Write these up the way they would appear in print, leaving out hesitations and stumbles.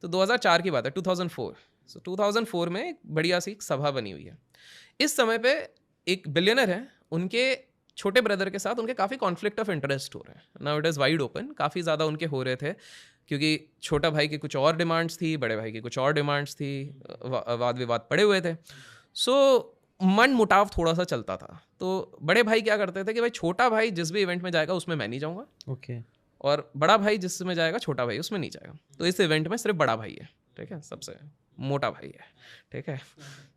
तो 2004 की बात है, 2004। सो 2004 में एक बढ़िया सी सभा बनी हुई है। इस समय पे एक बिलियनर है, उनके छोटे ब्रदर के साथ उनके काफ़ी कॉन्फ्लिक्ट ऑफ इंटरेस्ट हो रहे हैं। Now it is wide open, काफ़ी ज़्यादा उनके हो रहे थे, क्योंकि छोटा भाई की कुछ और डिमांड्स थी, बड़े भाई की कुछ और डिमांड्स थी, वाद विवाद पड़े हुए थे। सो मन मुटाव थोड़ा सा चलता था। तो बड़े भाई क्या करते थे कि भाई छोटा भाई जिस भी इवेंट में जाएगा उसमें मैं नहीं जाऊँगा, ओके। और बड़ा भाई जिसमें जाएगा छोटा भाई उसमें नहीं जाएगा। तो इस इवेंट में सिर्फ बड़ा भाई है, ठीक है, सबसे मोटा भाई है, ठीक है।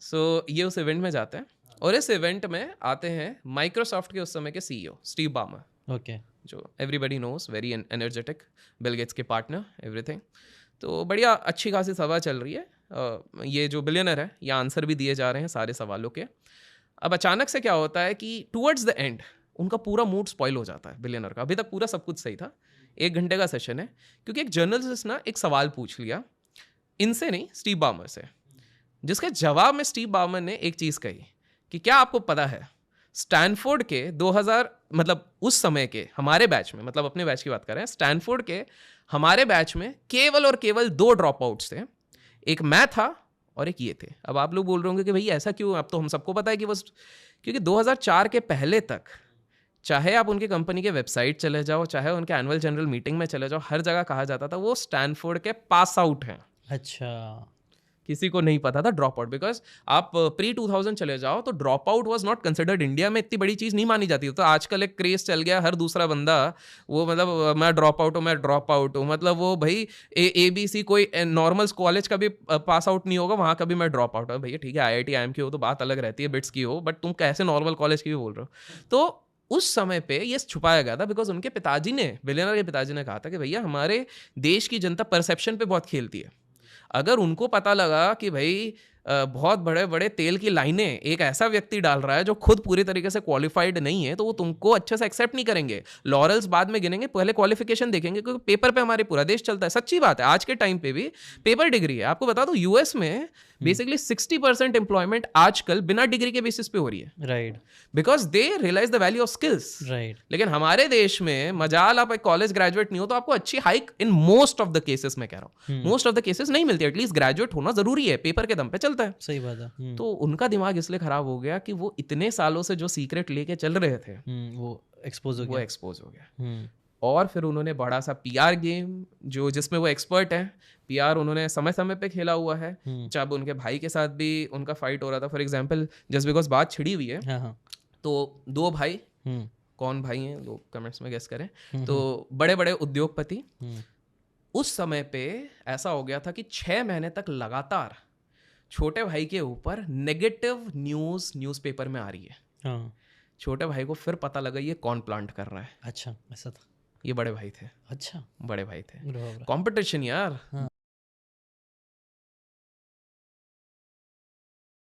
सो ये उस इवेंट में जाते हैं, और इस इवेंट में आते हैं माइक्रोसॉफ्ट के उस समय के सीईओ स्टीव बामर, ओके। जो everybody knows, very energetic, Bill Gates के पार्टनर, एवरीथिंग। तो बढ़िया अच्छी खासी सभा चल रही है। ये जो बिलियनर है, ये आंसर भी दिए जा रहे हैं सारे सवालों के। अब अचानक से क्या होता है कि टुवर्ड्स द एंड उनका पूरा मूड स्पॉइल हो जाता है बिलियनर का। अभी तक पूरा सब कुछ सही था, 1 घंटे का सेशन है, क्योंकि एक जर्नलिस्ट ना एक सवाल पूछ लिया, इनसे नहीं, स्टीव बामर से, जिसके जवाब में स्टीव बामर ने एक चीज़ कही कि क्या आपको पता है स्टैनफोर्ड के 2000, मतलब उस समय के हमारे बैच में, मतलब अपने बैच की बात कर रहे हैं, स्टैनफोर्ड के हमारे बैच में केवल और केवल 2 ड्रॉप आउट्स थे, एक मैं था और एक ये थे। अब आप लोग बोल रहे होंगे कि भाई ऐसा क्यों, अब तो हम सबको पता है कि वो, क्योंकि 2004 के पहले तक चाहे आप उनकी कंपनी के वेबसाइट चले जाओ, चाहे उनके एनुअल जनरल मीटिंग में चले जाओ, हर जगह कहा जाता था वो स्टैनफोर्ड के पास आउट हैं। अच्छा। किसी को नहीं पता था ड्रॉप आउट, बिकॉज आप प्री 2000 चले जाओ तो drop out was not considered, India में इतनी बड़ी चीज़ नहीं मानी जाती। तो आजकल एक क्रेज चल गया, हर दूसरा बंदा वो मतलब मैं ड्रॉप आउट हूँ, मैं ड्रॉप आउट हूँ, मतलब वो भाई ABC कोई नॉर्मल कॉलेज का भी पास आउट नहीं होगा, वहाँ का भी मैं ड्रॉप आउट हूँ। भैया ठीक है, IIT IIM की हो तो बात अलग रहती है, बिट्स की हो, बट तुम कैसे नॉर्मल कॉलेज की भी बोल रहे हो। तो उस समय पे ये छुपाया गया था, बिकॉज उनके पिताजी ने, बिलियनर के पिताजी ने कहा था कि भैया हमारे देश की जनता परसेप्शन पे बहुत खेलती है। अगर उनको पता लगा कि भाई बहुत बड़े बड़े तेल की लाइनें एक ऐसा व्यक्ति डाल रहा है जो खुद पूरी तरीके से क्वालिफाइड नहीं है, तो वो तुमको अच्छे से एक्सेप्ट नहीं करेंगे। लॉरल्स बाद में गिनेंगे, पहले क्वालिफिकेशन देखेंगे, क्योंकि पेपर पे हमारे पूरा देश चलता है। सच्ची बात है, आज के टाइम पे भी पेपर डिग्री है। आपको बता दो US में बेसिकली 60% एम्प्लॉयमेंट आजकल बिना डिग्री के बेसिस पे हो रही है, right. Because they realize the value of skills. Right. लेकिन हमारे देश में मजाल आप एक कॉलेज ग्रेजुएट नहीं हो तो आपको अच्छी hike in most of the cases, मैं कह रहा हूँ मोस्ट ऑफ द केसेस नहीं मिलती। एटलीस्ट ग्रेजुएट होना जरूरी है, पेपर के दम पे चलता है। सही बात है। तो उनका दिमाग इसलिए खराब हो गया कि वो इतने सालों से जो सीक्रेट लेके चल रहे थे वो एक्सपोज हो वो गया। एक्सपोज हो गया। और फिर उन्होंने बड़ा सा PR गेम, जो जिसमें वो एक्सपर्ट है, PR उन्होंने समय समय पे खेला हुआ है। जब उनके भाई के साथ भी उनका फाइट हो रहा था, फॉर एग्जांपल जस्ट बिकॉज बात छिड़ी हुई है, हाँ। तो 2 भाई, कौन भाई हैं लोग कमेंट्स में गेस करें, तो बड़े बड़े उद्योगपति, उस समय पे ऐसा हो गया था कि 6 महीने तक लगातार छोटे भाई के ऊपर नेगेटिव न्यूज़पेपर में आ रही है। हाँ। छोटे भाई को फिर पता लगा ये कौन प्लांट कर रहा है। अच्छा, ऐसा था। ये बड़े भाई थे। अच्छा, बड़े भाई थे। बराबर। कंपटीशन यार। हाँ।